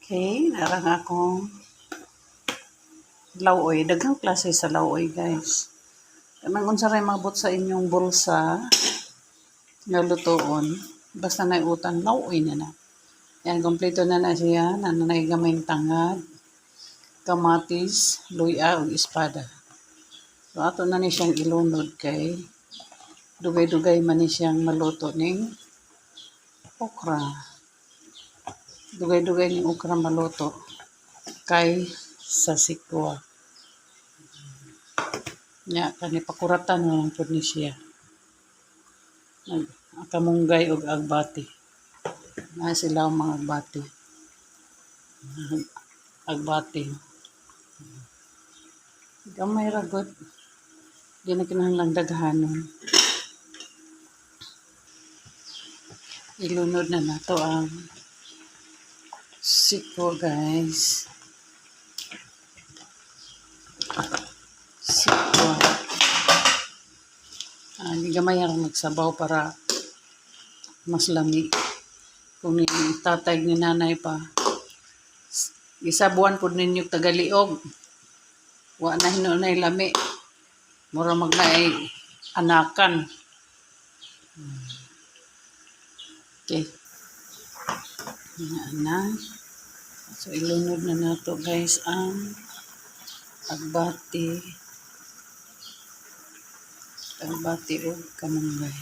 Okay, narang akong lawoy. Daghang klase sa lawoy, guys. Kanang unsa ray mabot sa inyong bulsa nga lutoon, basta nay utang lawoy na na. Yan, kompleto na na siya. Nanay gamayng tangad, kamatis, luya ug espada. So ato na ni siyang ilunod kay dugay-dugay man ni siyang maluto ning okra. Dugay-dugay ning okra maluto kay sa sikwa. Nya kani pakuratan na lang pud ni siya. Kamunggay og agbati. Na sila ang mga agbati. Agbati. Gamay ra gud. Di na kinahanglang daghanon. Ilunod na nato ang sikwa, guys. Sikwa. Gamay ra magsabaw para mas lami. Kung ni tatay ni nanay pa, isabuan po ninyo tagaliog. Wa na hinunay lami. Mura magnaay anakan. Okay. Na. So, ilunod na nato, guys, ang agbati. Agbati o kamunggay.